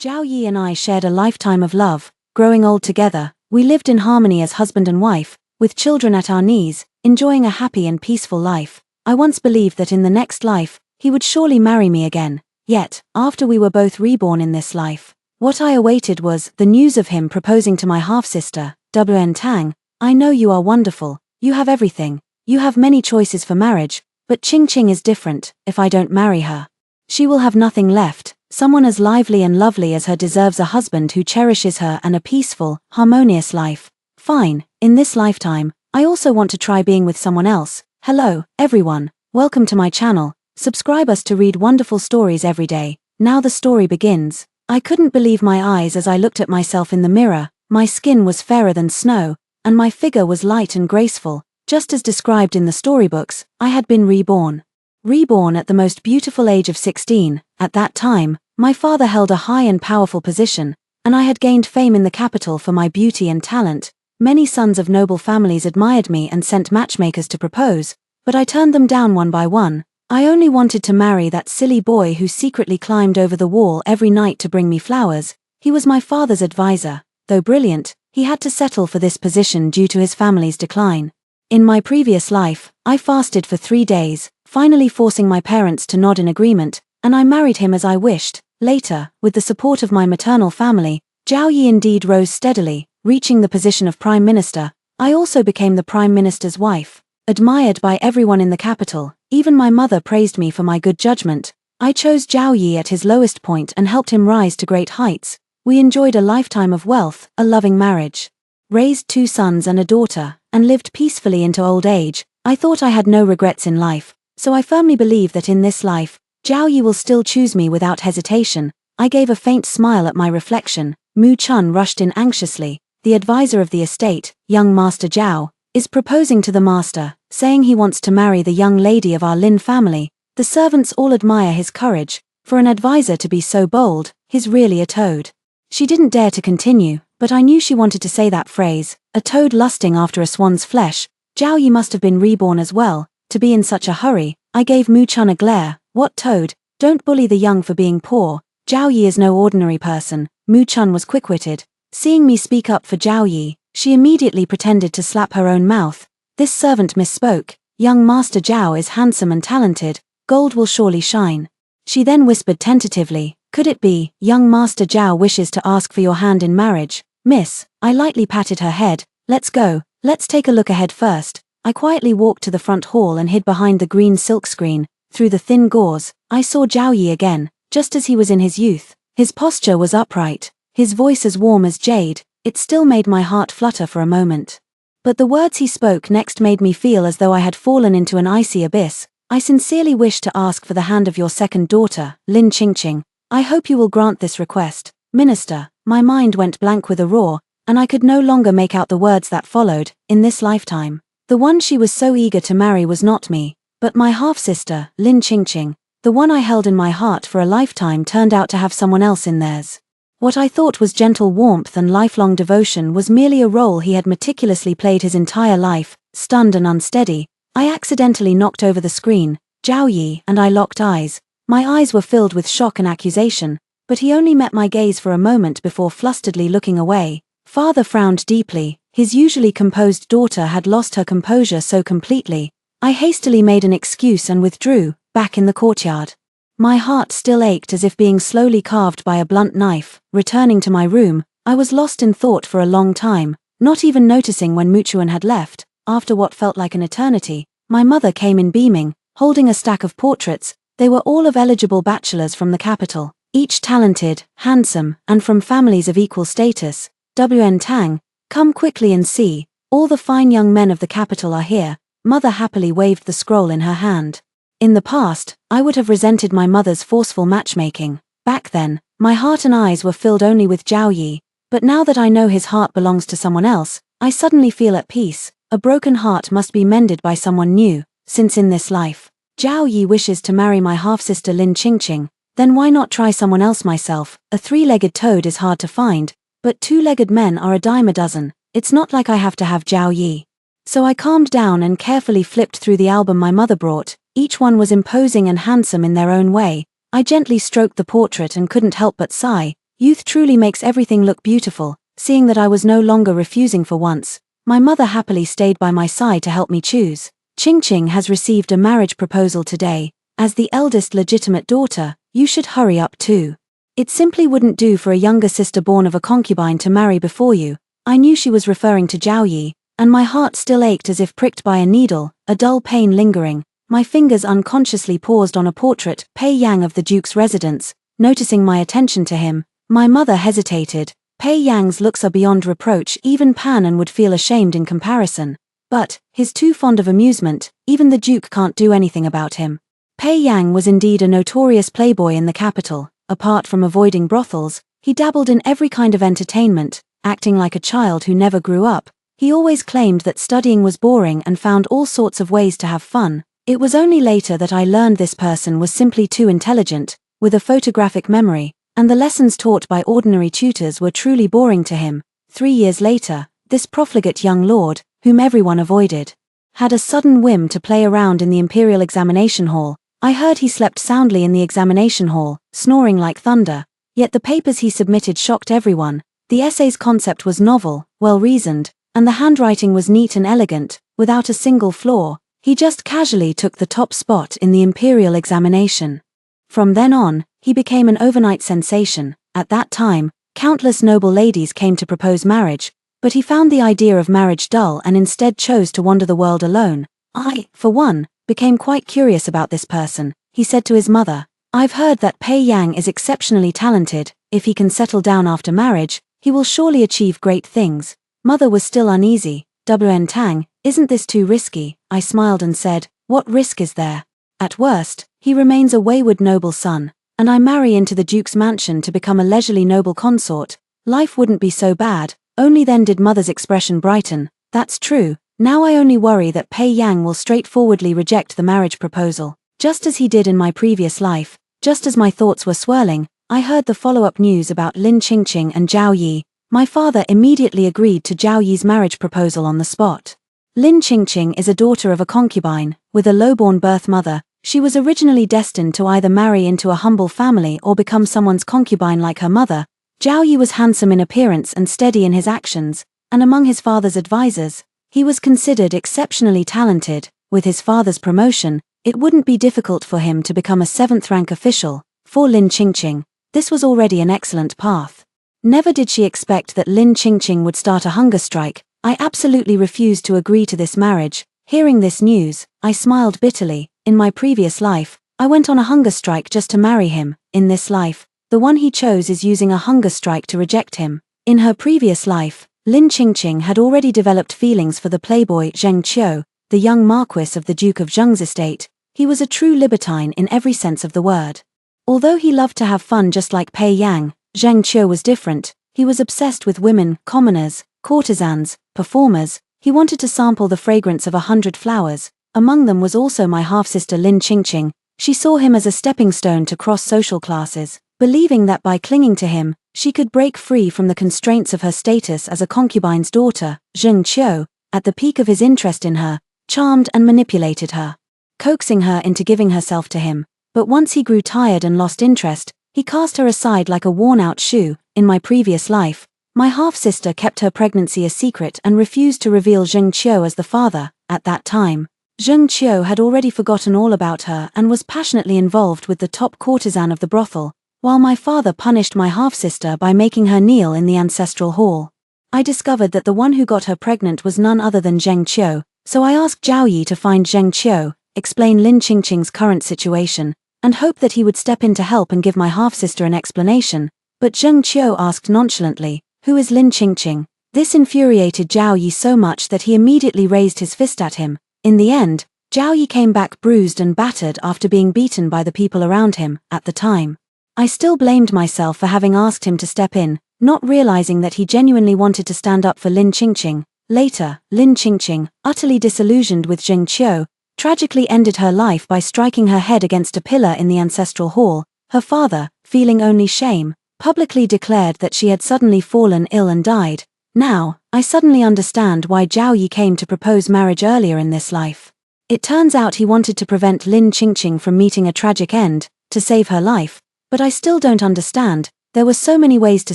Zhao Yi and I shared a lifetime of love, growing old together. We lived in harmony as husband and wife, with children at our knees, enjoying a happy and peaceful life. I once believed that in the next life, he would surely marry me again. Yet, after we were both reborn in this life, what I awaited was the news of him proposing to my half-sister, Wn Tang. I know you are wonderful, you have everything, you have many choices for marriage, but Ching Ching is different. If I don't marry her, she will have nothing left. Someone as lively and lovely as her deserves a husband who cherishes her and a peaceful, harmonious life. Fine, in this lifetime, I also want to try being with someone else. Hello, everyone, welcome to my channel. Subscribe us to read wonderful stories every day. Now the story begins. I couldn't believe my eyes as I looked at myself in the mirror. My skin was fairer than snow, and my figure was light and graceful. Just as described in the storybooks, I had been reborn. Reborn at the most beautiful age of 16, at that time, my father held a high and powerful position, and I had gained fame in the capital for my beauty and talent. Many sons of noble families admired me and sent matchmakers to propose, but I turned them down one by one. I only wanted to marry that silly boy who secretly climbed over the wall every night to bring me flowers. He was my father's advisor. Though brilliant, he had to settle for this position due to his family's decline. In my previous life, I fasted for 3 days, finally forcing my parents to nod in agreement, and I married him as I wished. Later, with the support of my maternal family, Zhao Yi indeed rose steadily, reaching the position of Prime Minister. I also became the Prime Minister's wife. Admired by everyone in the capital, even my mother praised me for my good judgment. I chose Zhao Yi at his lowest point and helped him rise to great heights. We enjoyed a lifetime of wealth, a loving marriage, raised 2 sons and a daughter, and lived peacefully into old age. I thought I had no regrets in life, so I firmly believe that in this life, Zhao Yi will still choose me without hesitation. I gave a faint smile at my reflection. Mu Chun rushed in anxiously. The advisor of the estate, young Master Zhao, is proposing to the master, saying he wants to marry the young lady of our Lin family. The servants all admire his courage. For an advisor to be so bold, he's really a toad. She didn't dare to continue, but I knew she wanted to say that phrase, a toad lusting after a swan's flesh. Zhao Yi must have been reborn as well, to be in such a hurry. I gave Mu Chun a glare. What toad? Don't bully the young for being poor. Zhao Yi is no ordinary person. Mu Chun was quick-witted. Seeing me speak up for Zhao Yi, she immediately pretended to slap her own mouth. This servant misspoke. Young Master Zhao is handsome and talented. Gold will surely shine. She then whispered tentatively, could it be, young Master Zhao wishes to ask for your hand in marriage? Miss, I lightly patted her head. Let's go, let's take a look ahead first. I quietly walked to the front hall and hid behind the green silkscreen. Through the thin gauze, I saw Zhao Yi again, just as he was in his youth. His posture was upright, his voice as warm as jade. It still made my heart flutter for a moment. But the words he spoke next made me feel as though I had fallen into an icy abyss. I sincerely wish to ask for the hand of your second daughter, Lin Qingqing. I hope you will grant this request. Minister, my mind went blank with a roar, and I could no longer make out the words that followed. In this lifetime, the one she was so eager to marry was not me, but my half-sister, Lin Qingqing. The one I held in my heart for a lifetime turned out to have someone else in theirs. What I thought was gentle warmth and lifelong devotion was merely a role he had meticulously played his entire life. Stunned and unsteady, I accidentally knocked over the screen. Zhao Yi and I locked eyes. My eyes were filled with shock and accusation, but he only met my gaze for a moment before flusteredly looking away. Father frowned deeply. His usually composed daughter had lost her composure so completely. I hastily made an excuse and withdrew, back in the courtyard. My heart still ached as if being slowly carved by a blunt knife. Returning to my room, I was lost in thought for a long time, not even noticing when Mu Chun had left. After what felt like an eternity, my mother came in beaming, holding a stack of portraits. They were all of eligible bachelors from the capital, each talented, handsome, and from families of equal status. Wn Tang, come quickly and see, all the fine young men of the capital are here. Mother happily waved the scroll in her hand. In the past, I would have resented my mother's forceful matchmaking. Back then, my heart and eyes were filled only with Zhao Yi, but now that I know his heart belongs to someone else, I suddenly feel at peace. A broken heart must be mended by someone new, since in this life, Zhao Yi wishes to marry my half-sister Lin Qingqing, then why not try someone else myself? A 3-legged toad is hard to find, but 2-legged men are a dime a dozen. It's not like I have to have Zhao Yi. So I calmed down and carefully flipped through the album my mother brought. Each one was imposing and handsome in their own way. I gently stroked the portrait and couldn't help but sigh. Youth truly makes everything look beautiful. Seeing that I was no longer refusing for once, my mother happily stayed by my side to help me choose. Ching Ching has received a marriage proposal today. As the eldest legitimate daughter, you should hurry up too. It simply wouldn't do for a younger sister born of a concubine to marry before you. I knew she was referring to Zhao Yi, and my heart still ached as if pricked by a needle, a dull pain lingering. My fingers unconsciously paused on a portrait, Pei Yang of the Duke's residence. Noticing my attention to him, my mother hesitated. Pei Yang's looks are beyond reproach, even Pan would feel ashamed in comparison. But, he's too fond of amusement, even the Duke can't do anything about him. Pei Yang was indeed a notorious playboy in the capital. Apart from avoiding brothels, he dabbled in every kind of entertainment, acting like a child who never grew up. He always claimed that studying was boring and found all sorts of ways to have fun. It was only later that I learned this person was simply too intelligent, with a photographic memory, and the lessons taught by ordinary tutors were truly boring to him. 3 years later, this profligate young lord, whom everyone avoided, had a sudden whim to play around in the Imperial Examination Hall. I heard he slept soundly in the examination hall, snoring like thunder. Yet the papers he submitted shocked everyone. The essay's concept was novel, well-reasoned, and the handwriting was neat and elegant, without a single flaw. He just casually took the top spot in the Imperial examination. From then on, he became an overnight sensation. At that time, countless noble ladies came to propose marriage, but he found the idea of marriage dull and instead chose to wander the world alone. I, for one, became quite curious about this person. He said to his mother, "I've heard that Pei Yang is exceptionally talented. If he can settle down after marriage, he will surely achieve great things." Mother was still uneasy. "WN Tang, isn't this too risky?" I smiled and said, "What risk is there? At worst, he remains a wayward noble son, and I marry into the Duke's mansion to become a leisurely noble consort. Life wouldn't be so bad." Only then did mother's expression brighten. "That's true. Now I only worry that Pei Yang will straightforwardly reject the marriage proposal, just as he did in my previous life." Just as my thoughts were swirling, I heard the follow-up news about Lin Qingqing and Zhao Yi. My father immediately agreed to Zhao Yi's marriage proposal on the spot. Lin Qingqing is a daughter of a concubine, with a low-born birth mother. She was originally destined to either marry into a humble family or become someone's concubine like her mother. Zhao Yi was handsome in appearance and steady in his actions, and among his father's advisors, he was considered exceptionally talented. With his father's promotion, it wouldn't be difficult for him to become a 7th-rank official. For Lin Qingqing, this was already an excellent path. Never did she expect that Lin Qingqing would start a hunger strike. I absolutely refused to agree to this marriage. Hearing this news, I smiled bitterly. In my previous life, I went on a hunger strike just to marry him. In this life, the one he chose is using a hunger strike to reject him. In her previous life, Lin Qingqing had already developed feelings for the playboy Zheng Qiu, the young marquis of the Duke of Zheng's estate. He was a true libertine in every sense of the word. Although he loved to have fun just like Pei Yang, Zheng Qiu was different. He was obsessed with women, commoners, courtesans, performers. He wanted to sample the fragrance of 100 flowers. Among them was also my half-sister Lin Qingqing. She saw him as a stepping stone to cross social classes, believing that by clinging to him, she could break free from the constraints of her status as a concubine's daughter. Zheng Qiu, at the peak of his interest in her, charmed and manipulated her, coaxing her into giving herself to him. But once he grew tired and lost interest, he cast her aside like a worn-out shoe. In my previous life, my half-sister kept her pregnancy a secret and refused to reveal Zheng Qiu as the father. At that time, Zheng Qiu had already forgotten all about her and was passionately involved with the top courtesan of the brothel, while my father punished my half-sister by making her kneel in the ancestral hall. I discovered that the one who got her pregnant was none other than Zheng Qiu, so I asked Zhao Yi to find Zheng Qiu, explain Lin Qingqing's current situation, and hope that he would step in to help and give my half-sister an explanation. But Zheng Qiu asked nonchalantly, "Who is Lin Qingqing?" This infuriated Zhao Yi so much that he immediately raised his fist at him. In the end, Zhao Yi came back bruised and battered after being beaten by the people around him. At the time, I still blamed myself for having asked him to step in, not realizing that he genuinely wanted to stand up for Lin Qingqing. Later, Lin Qingqing, utterly disillusioned with Zheng Qiu, tragically ended her life by striking her head against a pillar in the ancestral hall. Her father, feeling only shame, publicly declared that she had suddenly fallen ill and died. Now, I suddenly understand why Zhao Yi came to propose marriage earlier in this life. It turns out he wanted to prevent Lin Qingqing from meeting a tragic end, to save her life, but I still don't understand. There were so many ways to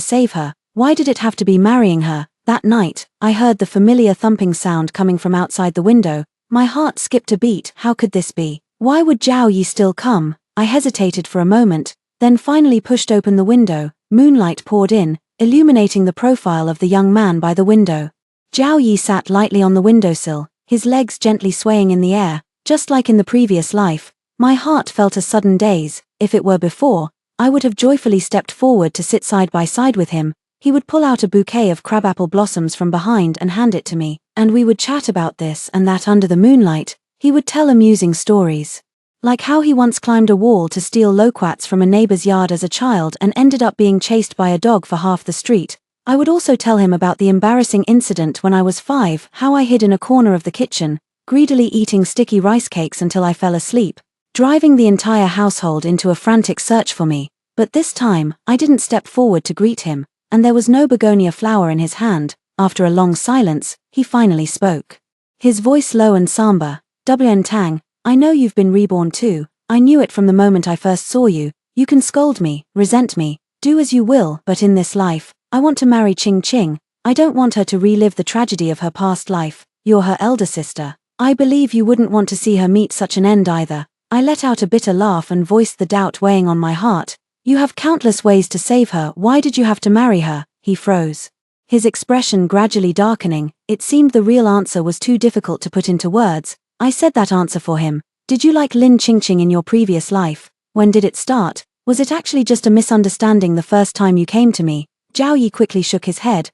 save her. Why did it have to be marrying her? That night, I heard the familiar thumping sound coming from outside the window. My heart skipped a beat. How could this be? Why would Zhao Yi still come? I hesitated for a moment, then finally pushed open the window. Moonlight poured in, illuminating the profile of the young man by the window. Zhao Yi sat lightly on the windowsill, his legs gently swaying in the air, just like in the previous life. My heart felt a sudden daze. If it were before, I would have joyfully stepped forward to sit side by side with him. He would pull out a bouquet of crabapple blossoms from behind and hand it to me, and we would chat about this and that under the moonlight. He would tell amusing stories. Like how he once climbed a wall to steal loquats from a neighbor's yard as a child and ended up being chased by a dog for half the street. I would also tell him about the embarrassing incident when I was 5, how I hid in a corner of the kitchen, greedily eating sticky rice cakes until I fell asleep, driving the entire household into a frantic search for me. But this time, I didn't step forward to greet him, and there was no begonia flower in his hand. After a long silence, he finally spoke. His voice low and somber. "WN Tang, I know you've been reborn too. I knew it from the moment I first saw you. You can scold me, resent me, do as you will, but in this life, I want to marry Qing Qing. I don't want her to relive the tragedy of her past life. You're her elder sister. I believe you wouldn't want to see her meet such an end either." I let out a bitter laugh and voiced the doubt weighing on my heart. "You have countless ways to save her. Why did you have to marry her?" He froze, his expression gradually darkening. It seemed the real answer was too difficult to put into words. I said that answer for him. "Did you like Lin Qingqing in your previous life? When did it start? Was it actually just a misunderstanding the first time you came to me?" Zhao Yi quickly shook his head.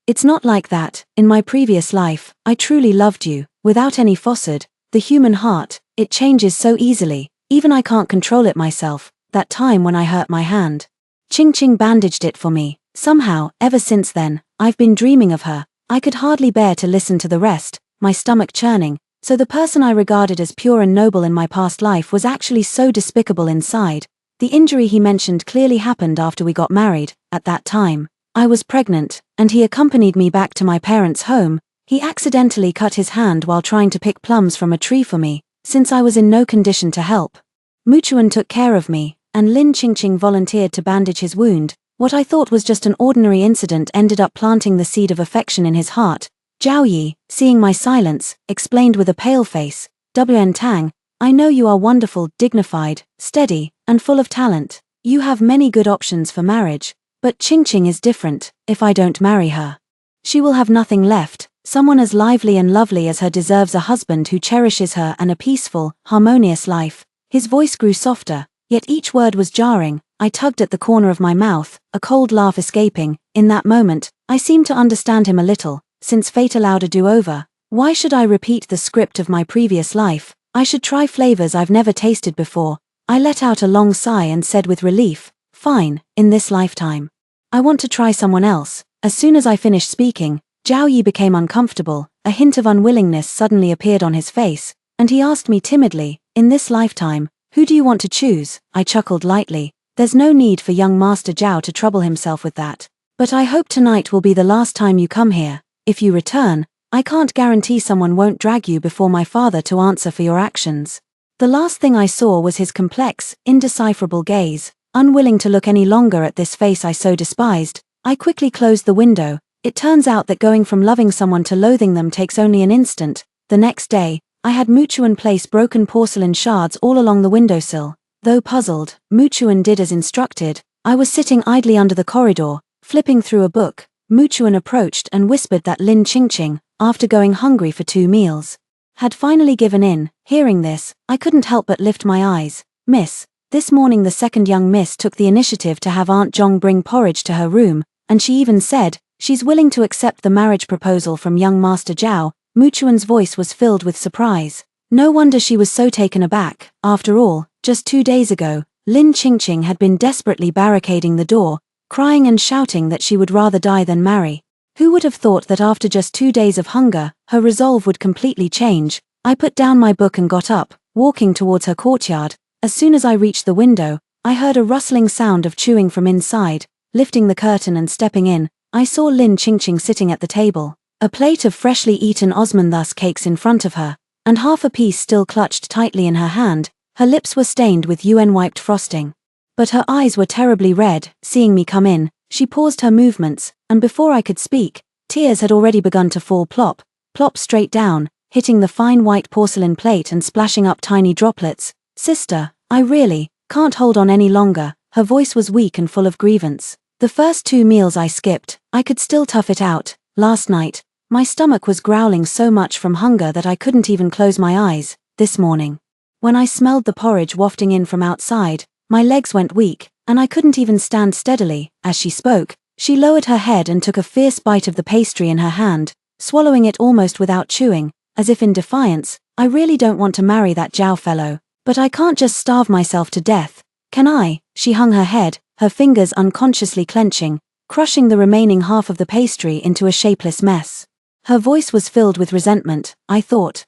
It's not like that. In my previous life, I truly loved you, without any facade. The human heart, it changes so easily. Even I can't control it myself. That time when I hurt my hand. Qing Qing bandaged it for me. Somehow, ever since then, I've been dreaming of her. I could hardly bear to listen to the rest, my stomach churning. So the person I regarded as pure and noble in my past life was actually so despicable inside. The injury he mentioned clearly happened after we got married. At that time, I was pregnant, and he accompanied me back to my parents' home. He accidentally cut his hand while trying to pick plums from a tree for me, since I was in no condition to help. Muchuan took care of me, and Lin Qingqing volunteered to bandage his wound. What I thought was just an ordinary incident ended up planting the seed of affection in his heart. Zhao Yi, seeing my silence, explained with a pale face, "WN Tang, I know you are wonderful, dignified, steady, and full of talent. You have many good options for marriage. But Qingqing is different. If I don't marry her, she will have nothing left. Someone as lively and lovely as her deserves a husband who cherishes her and a peaceful, harmonious life." His voice grew softer, yet each word was jarring. I tugged at the corner of my mouth, a cold laugh escaping. In that moment, I seemed to understand him a little. Since fate allowed a do-over, why should I repeat the script of my previous life? I should try flavors I've never tasted before. I let out a long sigh and said with relief, "Fine, in this lifetime. I want to try someone else." As soon as I finished speaking, Zhao Yi became uncomfortable. A hint of unwillingness suddenly appeared on his face, and he asked me timidly, "In this lifetime, who do you want to choose?" I chuckled lightly. There's no need for young Master Zhao to trouble himself with that. "But I hope tonight will be the last time you come here. If you return, I can't guarantee someone won't drag you before my father to answer for your actions." The last thing I saw was his complex, indecipherable gaze. Unwilling to look any longer at this face I so despised, I quickly closed the window. It turns out that going from loving someone to loathing them takes only an instant. The next day, I had Muchuan place broken porcelain shards all along the windowsill. Though puzzled, Muchuan did as instructed. I was sitting idly under the corridor, flipping through a book. Muchuan approached and whispered that Lin Qingqing, after going hungry for 2 meals, had finally given in. Hearing this, I couldn't help but lift my eyes. "Miss, this morning the second young miss took the initiative to have Aunt Zhong bring porridge to her room, and she even said she's willing to accept the marriage proposal from young Master Zhao." Muchuan's voice was filled with surprise. No wonder she was so taken aback. After all, just 2 days ago, Lin Qingqing had been desperately barricading the door, crying and shouting that she would rather die than marry. Who would have thought that after just 2 days of hunger, her resolve would completely change? I put down my book and got up, walking towards her courtyard. As soon as I reached the window, I heard a rustling sound of chewing from inside. Lifting the curtain and stepping in, I saw Lin Qingqing sitting at the table. A plate of freshly eaten Osmanthus cakes in front of her, and half a piece still clutched tightly in her hand. Her lips were stained with UN-wiped frosting. But her eyes were terribly red. Seeing me come in, she paused her movements, and before I could speak, tears had already begun to fall plop, plop straight down, hitting the fine white porcelain plate and splashing up tiny droplets. Sister, I really can't hold on any longer. Her voice was weak and full of grievance. The first 2 meals I skipped, I could still tough it out. Last night, my stomach was growling so much from hunger that I couldn't even close my eyes. This morning, when I smelled the porridge wafting in from outside, my legs went weak, and I couldn't even stand steadily. As she spoke, she lowered her head and took a fierce bite of the pastry in her hand, swallowing it almost without chewing, as if in defiance. I really don't want to marry that Zhao fellow, but I can't just starve myself to death, can I? She hung her head, her fingers unconsciously clenching, crushing the remaining half of the pastry into a shapeless mess. Her voice was filled with resentment. I thought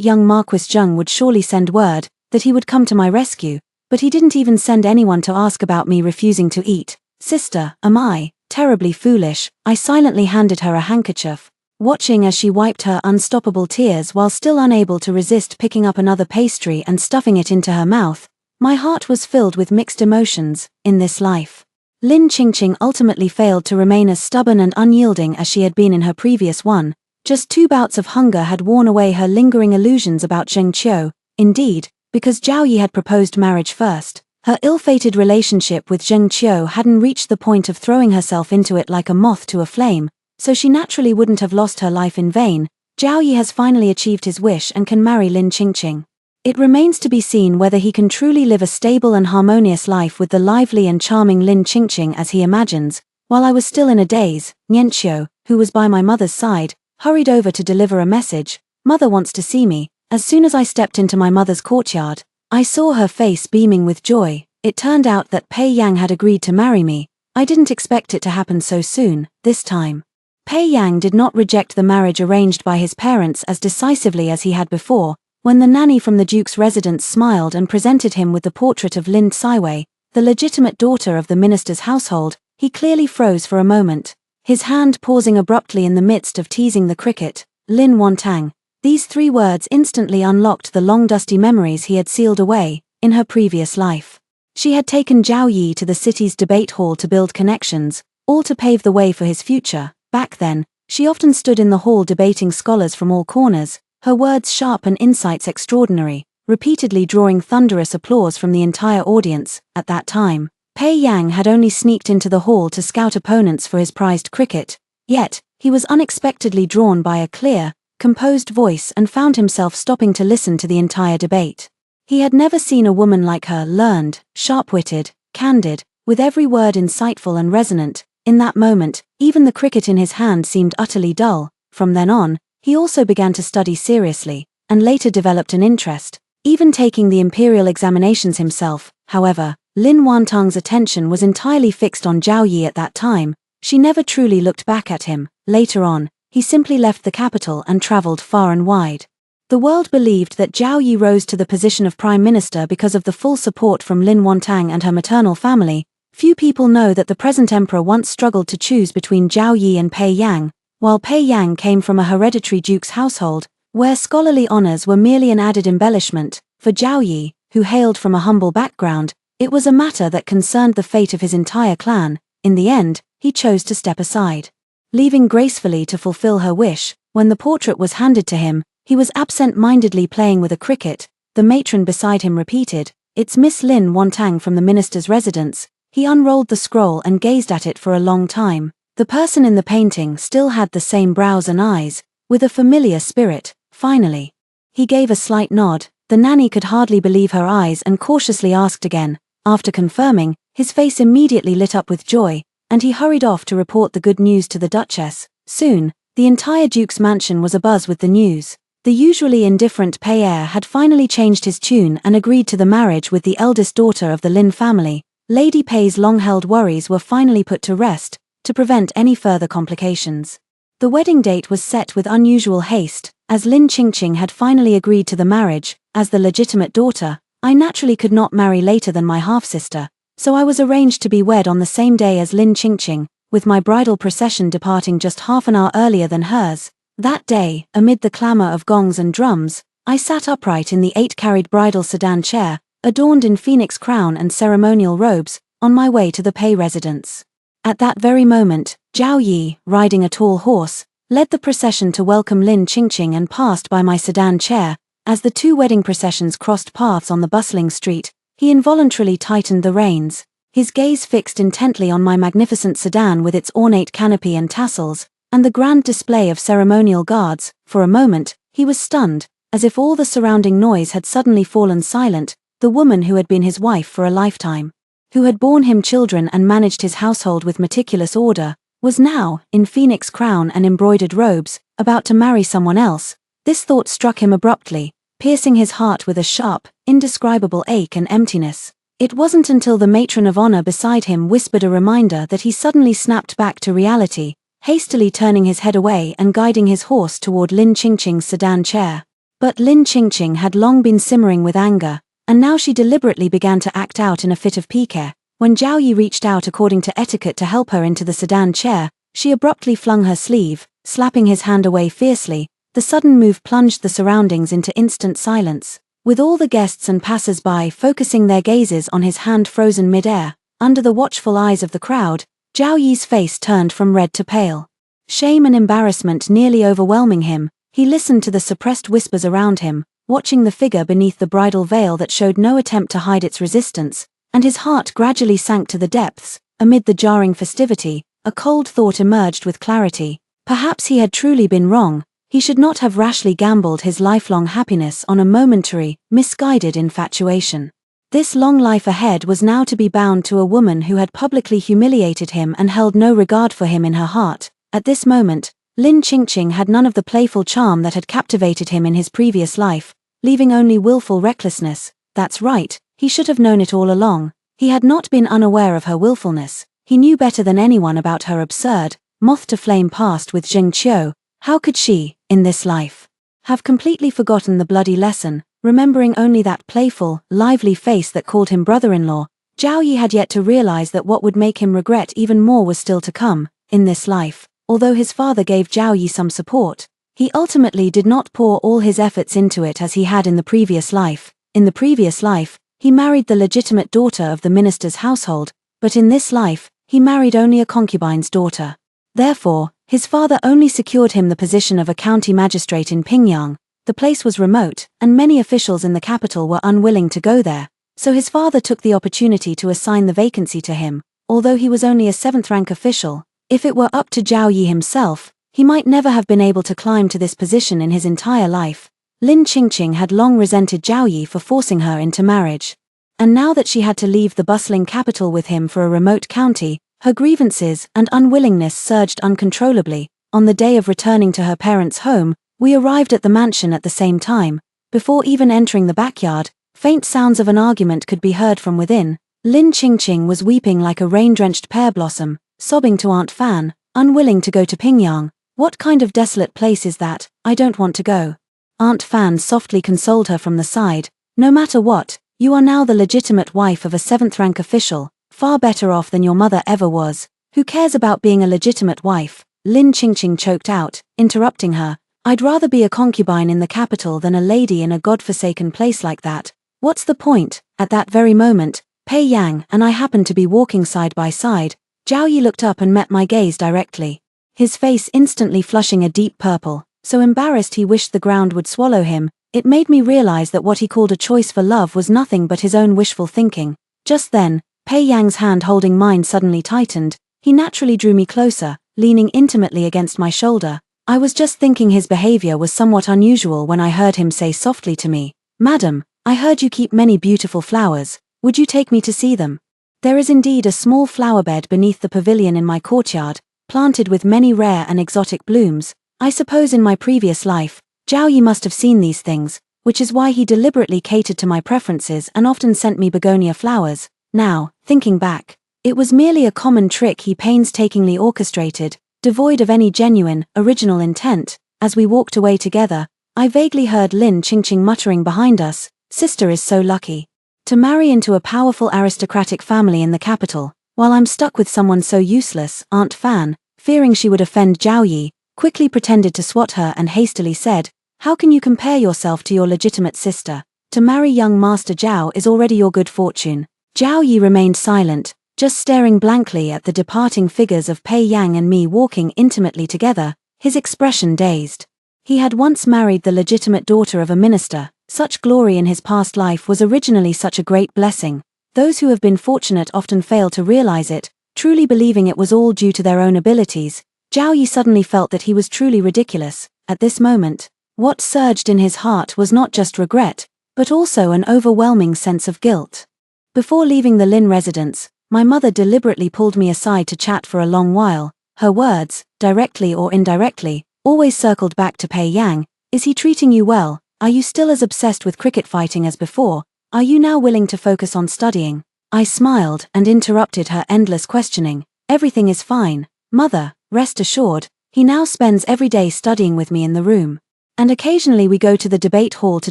young Marquis Zheng would surely send word that he would come to my rescue, but he didn't even send anyone to ask about me refusing to eat. Sister, am I terribly foolish? I silently handed her a handkerchief, watching as she wiped her unstoppable tears while still unable to resist picking up another pastry and stuffing it into her mouth. My heart was filled with mixed emotions. In this life, Lin Qingqing ultimately failed to remain as stubborn and unyielding as she had been in her previous one. Just 2 bouts of hunger had worn away her lingering illusions about Zheng Qiu. Indeed, because Zhao Yi had proposed marriage first, her ill-fated relationship with Zheng Qiu hadn't reached the point of throwing herself into it like a moth to a flame, so she naturally wouldn't have lost her life in vain. Zhao Yi has finally achieved his wish and can marry Lin Qingqing. It remains to be seen whether he can truly live a stable and harmonious life with the lively and charming Lin Qingqing as he imagines. While I was still in a daze, Nianqiu, who was by my mother's side, hurried over to deliver a message. Mother wants to see me. As soon as I stepped into my mother's courtyard, I saw her face beaming with joy. It turned out that Pei Yang had agreed to marry me. I didn't expect it to happen so soon. This time, Pei Yang did not reject the marriage arranged by his parents as decisively as he had before. When the nanny from the Duke's residence smiled and presented him with the portrait of Lin Caiwei, the legitimate daughter of the minister's household, he clearly froze for a moment, his hand pausing abruptly in the midst of teasing the cricket. Lin Wantang. These 3 words instantly unlocked the long dusty memories he had sealed away. In her previous life, she had taken Zhao Yi to the city's debate hall to build connections, all to pave the way for his future. Back then, she often stood in the hall debating scholars from all corners, her words sharp and insights extraordinary, repeatedly drawing thunderous applause from the entire audience. At that time, Pei Yang had only sneaked into the hall to scout opponents for his prized cricket, yet, he was unexpectedly drawn by a clear, composed voice and found himself stopping to listen to the entire debate. He had never seen a woman like her, learned, sharp-witted, candid, with every word insightful and resonant. In that moment, even the cricket in his hand seemed utterly dull. From then on, he also began to study seriously, and later developed an interest, even taking the imperial examinations himself. However, Lin Wantang's attention was entirely fixed on Zhao Yi at that time. She never truly looked back at him. Later on, he simply left the capital and traveled far and wide. The world believed that Zhao Yi rose to the position of prime minister because of the full support from Lin Wantang and her maternal family. Few people know that the present emperor once struggled to choose between Zhao Yi and Pei Yang. While Pei Yang came from a hereditary duke's household, where scholarly honors were merely an added embellishment, for Zhao Yi, who hailed from a humble background, it was a matter that concerned the fate of his entire clan. In the end, he chose to step aside, leaving gracefully to fulfill her wish. When the portrait was handed to him, he was absent-mindedly playing with a cricket. The matron beside him repeated, "It's Miss Lin Wantang from the minister's residence." He unrolled the scroll and gazed at it for a long time. The person in the painting still had the same brows and eyes, with a familiar spirit. Finally, he gave a slight nod. The nanny could hardly believe her eyes and cautiously asked again. After confirming, his face immediately lit up with joy, and he hurried off to report the good news to the Duchess. Soon, the entire Duke's mansion was abuzz with the news. The usually indifferent Pei heir had finally changed his tune and agreed to the marriage with the eldest daughter of the Lin family. Lady Pei's long-held worries were finally put to rest, to prevent any further complications. The wedding date was set with unusual haste, as Lin Qingqing had finally agreed to the marriage. As the legitimate daughter, I naturally could not marry later than my half-sister, so I was arranged to be wed on the same day as Lin Qingqing, with my bridal procession departing just half an hour earlier than hers. That day, amid the clamor of gongs and drums, I sat upright in the 8-carried bridal sedan chair, adorned in phoenix crown and ceremonial robes, on my way to the Pei residence. At that very moment, Zhao Yi, riding a tall horse, led the procession to welcome Lin Qingqing and passed by my sedan chair. As the two wedding processions crossed paths on the bustling street, he involuntarily tightened the reins, his gaze fixed intently on my magnificent sedan with its ornate canopy and tassels, and the grand display of ceremonial guards. For a moment, he was stunned, as if all the surrounding noise had suddenly fallen silent. The woman who had been his wife for a lifetime, who had borne him children and managed his household with meticulous order, was now, in phoenix crown and embroidered robes, about to marry someone else. This thought struck him abruptly, piercing his heart with a sharp, indescribable ache and emptiness. It wasn't until the matron of honor beside him whispered a reminder that he suddenly snapped back to reality, hastily turning his head away and guiding his horse toward Lin Qingqing's sedan chair. But Lin Qingqing had long been simmering with anger, and now she deliberately began to act out in a fit of pique. When Zhao Yi reached out according to etiquette to help her into the sedan chair, she abruptly flung her sleeve, slapping his hand away fiercely. The sudden move plunged the surroundings into instant silence, with all the guests and passers-by focusing their gazes on his hand frozen mid-air. Under the watchful eyes of the crowd, Zhao Yi's face turned from red to pale. Shame and embarrassment nearly overwhelming him, he listened to the suppressed whispers around him, watching the figure beneath the bridal veil that showed no attempt to hide its resistance, and his heart gradually sank to the depths. Amid the jarring festivity, a cold thought emerged with clarity. Perhaps he had truly been wrong. He should not have rashly gambled his lifelong happiness on a momentary, misguided infatuation. This long life ahead was now to be bound to a woman who had publicly humiliated him and held no regard for him in her heart. At this moment, Lin Qingqing had none of the playful charm that had captivated him in his previous life, leaving only willful recklessness. That's right, he should have known it all along. He had not been unaware of her willfulness. He knew better than anyone about her absurd, moth-to-flame past with Zheng Qiu. How could she, in this life, have completely forgotten the bloody lesson, remembering only that playful, lively face that called him brother-in-law? Zhao Yi had yet to realize that what would make him regret even more was still to come. In this life, although his father gave Zhao Yi some support, he ultimately did not pour all his efforts into it as he had in the previous life. In the previous life, he married the legitimate daughter of the minister's household, but in this life, he married only a concubine's daughter. Therefore, his father only secured him the position of a county magistrate in Pingyang. The place was remote, and many officials in the capital were unwilling to go there, so his father took the opportunity to assign the vacancy to him. Although he was only a 7th-rank official, if it were up to Zhao Yi himself, he might never have been able to climb to this position in his entire life. Lin Qingqing had long resented Zhao Yi for forcing her into marriage. And now that she had to leave the bustling capital with him for a remote county, her grievances and unwillingness surged uncontrollably. On the day of returning to her parents' home, we arrived at the mansion at the same time. Before even entering the backyard, faint sounds of an argument could be heard from within. Lin Qingqing was weeping like a rain-drenched pear blossom, sobbing to Aunt Fan, unwilling to go to Pingyang. "What kind of desolate place is that? I don't want to go." Aunt Fan softly consoled her from the side. "No matter what, you are now the legitimate wife of a 7th-rank official, far better off than your mother ever was. Who cares about being a legitimate wife?" Lin Qingqing choked out, interrupting her. "I'd rather be a concubine in the capital than a lady in a godforsaken place like that. What's the point?" At that very moment, Pei Yang and I happened to be walking side by side. Zhao Yi looked up and met my gaze directly, his face instantly flushing a deep purple, so embarrassed he wished the ground would swallow him. It made me realize that what he called a choice for love was nothing but his own wishful thinking. Just then, Pei Yang's hand holding mine suddenly tightened. He naturally drew me closer, leaning intimately against my shoulder. I was just thinking his behavior was somewhat unusual when I heard him say softly to me, "Madam, I heard you keep many beautiful flowers. Would you take me to see them?" There is indeed a small flower bed beneath the pavilion in my courtyard, planted with many rare and exotic blooms. I suppose in my previous life, Zhao Yi must have seen these things, which is why he deliberately catered to my preferences and often sent me begonia flowers. Now, thinking back, it was merely a common trick he painstakingly orchestrated, devoid of any genuine, original intent. As we walked away together, I vaguely heard Lin Qingqing muttering behind us, "Sister is so lucky to marry into a powerful aristocratic family in the capital, while I'm stuck with someone so useless." Aunt Fan, fearing she would offend Zhao Yi, quickly pretended to swat her and hastily said, "How can you compare yourself to your legitimate sister? To marry young Master Zhao is already your good fortune. Zhao Yi remained silent, just staring blankly at the departing figures of Pei Yang and me walking intimately together, his expression dazed. He had once married the legitimate daughter of a minister. Such glory in his past life was originally such a great blessing. Those who have been fortunate often fail to realize it, truly believing it was all due to their own abilities. Zhao Yi suddenly felt that he was truly ridiculous. At this moment, what surged in his heart was not just regret, but also an overwhelming sense of guilt. Before leaving the Lin residence, my mother deliberately pulled me aside to chat for a long while. Her words, directly or indirectly, always circled back to Pei Yang. Is he treating you well? Are you still as obsessed with cricket fighting as before? Are you now willing to focus on studying? I smiled and interrupted her endless questioning. Everything is fine, Mother, rest assured. He now spends every day studying with me in the room. And occasionally we go to the debate hall to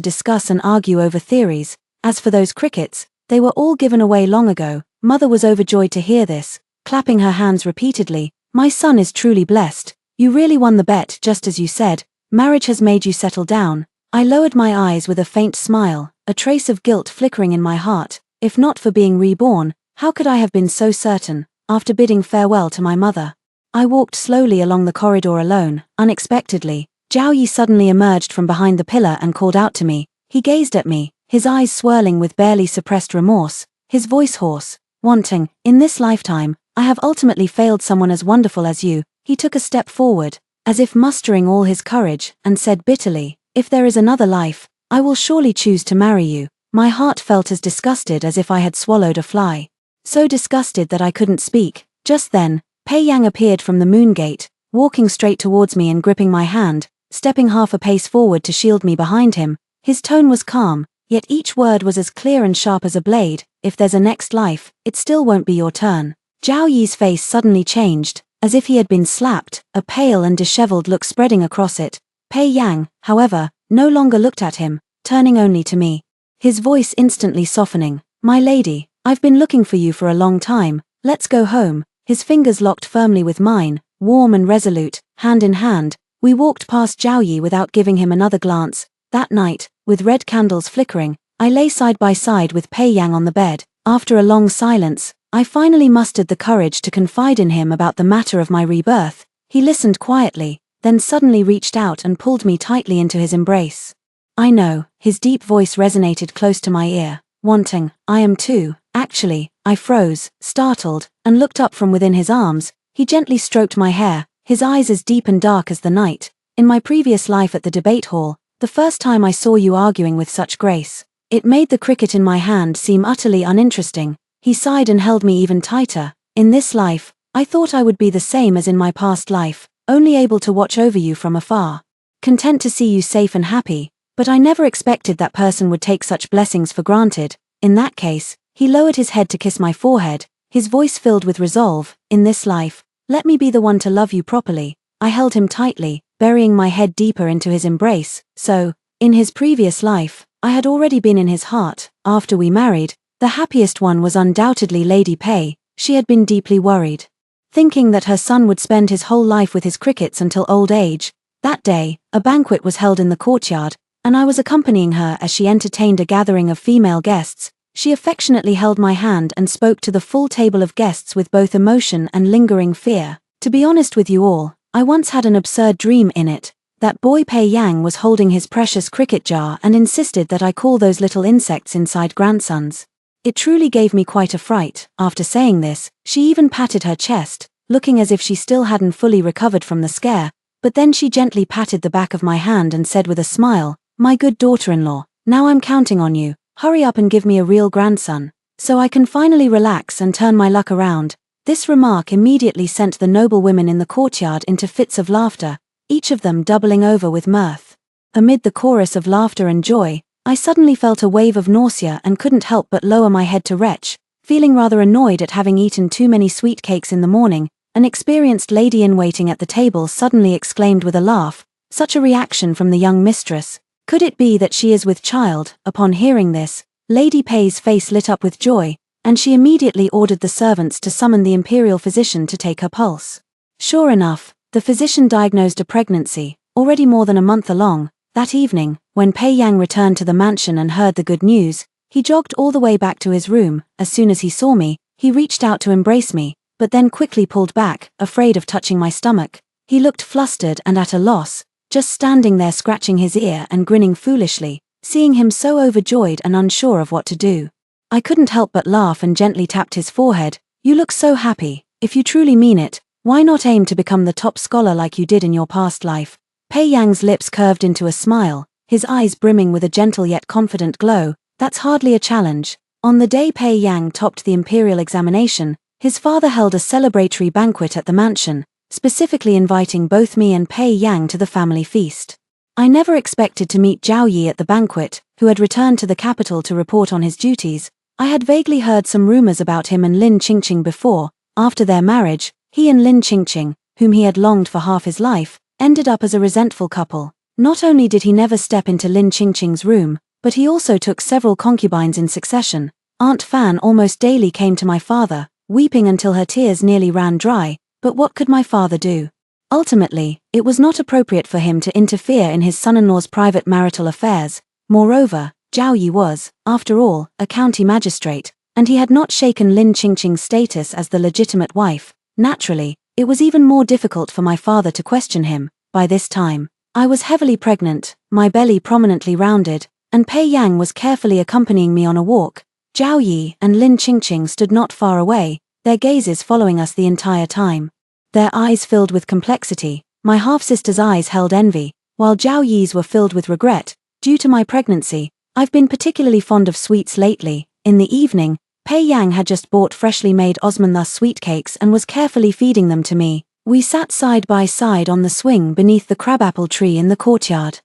discuss and argue over theories. As for those crickets, they were all given away long ago. Mother was overjoyed to hear this, clapping her hands repeatedly. My son is truly blessed. You really won the bet, just as you said. Marriage has made you settle down. I lowered my eyes with a faint smile, a trace of guilt flickering in my heart. If not for being reborn, how could I have been so certain? After bidding farewell to my mother, I walked slowly along the corridor alone. Unexpectedly, Zhao Yi suddenly emerged from behind the pillar and called out to me. He gazed at me, his eyes swirling with barely suppressed remorse, his voice hoarse, wanting. In this lifetime, I have ultimately failed someone as wonderful as you. He took a step forward, as if mustering all his courage, and said bitterly, if there is another life, I will surely choose to marry you. My heart felt as disgusted as if I had swallowed a fly. So disgusted that I couldn't speak. Just then, Pei Yang appeared from the moon gate, walking straight towards me and gripping my hand, stepping half a pace forward to shield me behind him. His tone was calm, yet each word was as clear and sharp as a blade. If there's a next life, it still won't be your turn. Zhao Yi's face suddenly changed, as if he had been slapped, a pale and disheveled look spreading across it. Pei Yang, however, no longer looked at him, turning only to me. His voice instantly softening. My lady, I've been looking for you for a long time. Let's go home. His fingers locked firmly with mine, warm and resolute, hand in hand. We walked past Zhao Yi without giving him another glance. That night, with red candles flickering, I lay side by side with Pei Yang on the bed. After a long silence, I finally mustered the courage to confide in him about the matter of my rebirth. He listened quietly, then suddenly reached out and pulled me tightly into his embrace. I know, his deep voice resonated close to my ear. Wanting, I am too. Actually, I froze, startled, and looked up from within his arms. He gently stroked my hair, his eyes as deep and dark as the night. In my previous life at the debate hall, the first time I saw you arguing with such grace, it made the cricket in my hand seem utterly uninteresting. He sighed and held me even tighter. In this life, I thought I would be the same as in my past life, only able to watch over you from afar, content to see you safe and happy, but I never expected that person would take such blessings for granted. In that case, he lowered his head to kiss my forehead, his voice filled with resolve. In this life, let me be the one to love you properly. I held him tightly, burying my head deeper into his embrace. So, in his previous life, I had already been in his heart. After we married, the happiest one was undoubtedly Lady Pei. She had been deeply worried, thinking that her son would spend his whole life with his crickets until old age. That day, a banquet was held in the courtyard, and I was accompanying her as she entertained a gathering of female guests. She affectionately held my hand and spoke to the full table of guests with both emotion and lingering fear. To be honest with you all, I once had an absurd dream in it. That boy Pei Yang was holding his precious cricket jar and insisted that I call those little insects inside grandsons. It truly gave me quite a fright. After saying this, she even patted her chest, looking as if she still hadn't fully recovered from the scare, but then she gently patted the back of my hand and said with a smile, my good daughter-in-law, now I'm counting on you. Hurry up and give me a real grandson, so I can finally relax and turn my luck around. This remark immediately sent the noble women in the courtyard into fits of laughter, each of them doubling over with mirth. Amid the chorus of laughter and joy, I suddenly felt a wave of nausea and couldn't help but lower my head to retch. Feeling rather annoyed at having eaten too many sweet cakes in the morning, an experienced lady-in-waiting at the table suddenly exclaimed with a laugh, such a reaction from the young mistress. Could it be that she is with child? Upon hearing this, Lady Pei's face lit up with joy, and she immediately ordered the servants to summon the imperial physician to take her pulse. Sure enough, the physician diagnosed a pregnancy, already more than a month along. That evening, when Pei Yang returned to the mansion and heard the good news, he jogged all the way back to his room. As soon as he saw me, he reached out to embrace me, but then quickly pulled back, afraid of touching my stomach. He looked flustered and at a loss, just standing there scratching his ear and grinning foolishly, seeing him so overjoyed and unsure of what to do. I couldn't help but laugh and gently tapped his forehead. You look so happy. If you truly mean it, why not aim to become the top scholar like you did in your past life? Pei Yang's lips curved into a smile, his eyes brimming with a gentle yet confident glow. That's hardly a challenge. On the day Pei Yang topped the imperial examination, his father held a celebratory banquet at the mansion, specifically inviting both me and Pei Yang to the family feast. I never expected to meet Zhao Yi at the banquet, who had returned to the capital to report on his duties. I had vaguely heard some rumors about him and Lin Qingqing before. After their marriage, he and Lin Qingqing, whom he had longed for half his life, ended up as a resentful couple. Not only did he never step into Lin Qingqing's room, but he also took several concubines in succession. Aunt Fan almost daily came to my father, weeping until her tears nearly ran dry, but what could my father do? Ultimately, it was not appropriate for him to interfere in his son-in-law's private marital affairs. Moreover, Zhao Yi was, after all, a county magistrate, and he had not shaken Lin Qingqing's status as the legitimate wife. Naturally, it was even more difficult for my father to question him. By this time, I was heavily pregnant, my belly prominently rounded, and Pei Yang was carefully accompanying me on a walk. Zhao Yi and Lin Qingqing stood not far away, their gazes following us the entire time. Their eyes filled with complexity, my half-sister's eyes held envy, while Zhao Yi's were filled with regret. Due to my pregnancy, I've been particularly fond of sweets lately. In the evening, Pei Yang had just bought freshly made Osmanthus sweet cakes and was carefully feeding them to me. We sat side by side on the swing beneath the crabapple tree in the courtyard.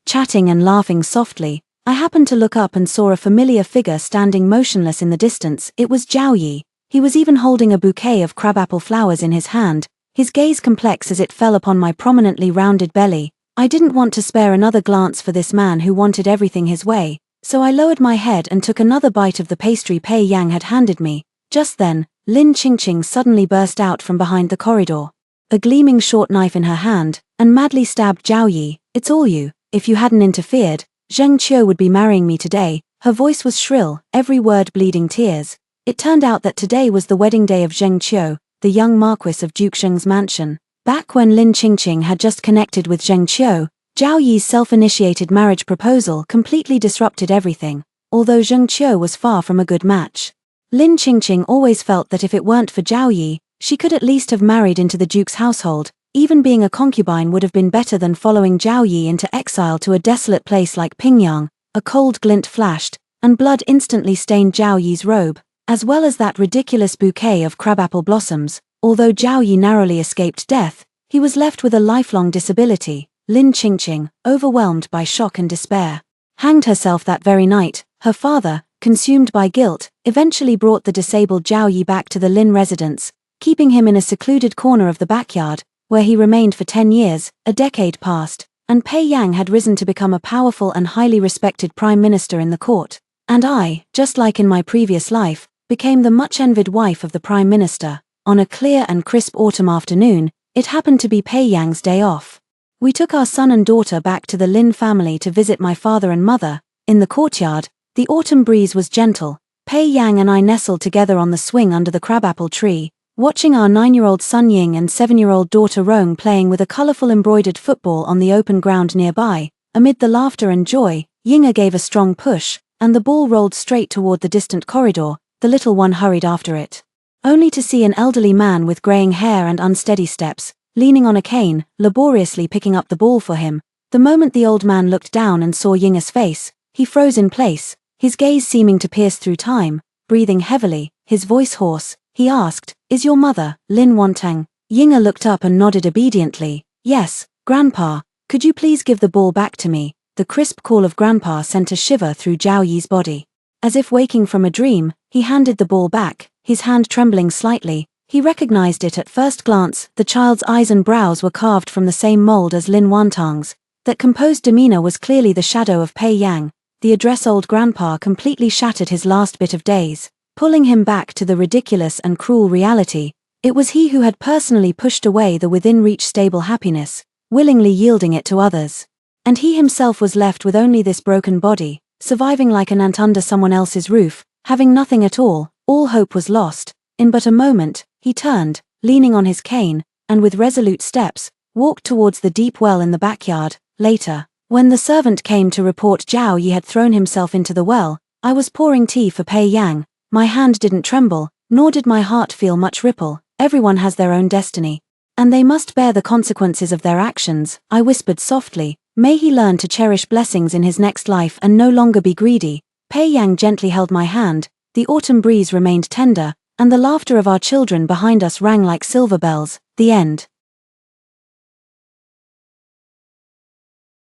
Chatting and laughing softly, I happened to look up and saw a familiar figure standing motionless in the distance. It was Zhao Yi. He was even holding a bouquet of crabapple flowers in his hand, his gaze complex as it fell upon my prominently rounded belly. I didn't want to spare another glance for this man who wanted everything his way, so I lowered my head and took another bite of the pastry Pei Yang had handed me. Just then, Lin Qingqing suddenly burst out from behind the corridor, a gleaming short knife in her hand, and madly stabbed Zhao Yi. It's all you. If you hadn't interfered, Zheng Qiu would be marrying me today. Her voice was shrill, every word bleeding tears. It turned out that today was the wedding day of Zheng Qiu, the young Marquis of Duke Zheng's mansion. Back when Lin Qingqing had just connected with Zheng Qiu, Zhao Yi's self-initiated marriage proposal completely disrupted everything, although Zheng Qiu was far from a good match. Lin Qingqing always felt that if it weren't for Zhao Yi, she could at least have married into the Duke's household. Even being a concubine would have been better than following Zhao Yi into exile to a desolate place like Pingyang. A cold glint flashed, and blood instantly stained Zhao Yi's robe, as well as that ridiculous bouquet of crabapple blossoms. Although Zhao Yi narrowly escaped death, he was left with a lifelong disability. Lin Qingqing, overwhelmed by shock and despair, hanged herself that very night. Her father, consumed by guilt, eventually brought the disabled Zhao Yi back to the Lin residence, keeping him in a secluded corner of the backyard, where he remained for 10 years. A decade passed, and Pei Yang had risen to become a powerful and highly respected prime minister in the court. And I, just like in my previous life, became the much-envied wife of the prime minister. On a clear and crisp autumn afternoon, it happened to be Pei Yang's day off. We took our son and daughter back to the Lin family to visit my father and mother. In the courtyard, the autumn breeze was gentle. Pei Yang and I nestled together on the swing under the crabapple tree, watching our 9-year-old son Ying and 7-year-old daughter Rong playing with a colorful embroidered football on the open ground nearby. Amid the laughter and joy, Ying gave a strong push, and the ball rolled straight toward the distant corridor. The little one hurried after it, only to see an elderly man with graying hair and unsteady steps, leaning on a cane, laboriously picking up the ball for him. The moment the old man looked down and saw Ying's face, he froze in place, his gaze seeming to pierce through time. Breathing heavily, his voice hoarse, he asked, "Is your mother, Lin Wantang?" Ying looked up and nodded obediently. "Yes, Grandpa, could you please give the ball back to me?" The crisp call of Grandpa sent a shiver through Zhao Yi's body. As if waking from a dream, he handed the ball back, his hand trembling slightly. He recognized it at first glance. The child's eyes and brows were carved from the same mold as Lin Wantang's. That composed demeanor was clearly the shadow of Pei Yang. The address old Grandpa completely shattered his last bit of days, pulling him back to the ridiculous and cruel reality. It was he who had personally pushed away the within-reach stable happiness, willingly yielding it to others. And he himself was left with only this broken body, surviving like an ant under someone else's roof, having nothing at all hope was lost. In but a moment, he turned, leaning on his cane, and with resolute steps, walked towards the deep well in the backyard. Later, when the servant came to report Zhao Yi had thrown himself into the well, I was pouring tea for Pei Yang. My hand didn't tremble, nor did my heart feel much ripple. Everyone has their own destiny, and they must bear the consequences of their actions. I whispered softly, may he learn to cherish blessings in his next life and no longer be greedy. Pei Yang gently held my hand, the autumn breeze remained tender, and the laughter of our children behind us rang like silver bells. The end.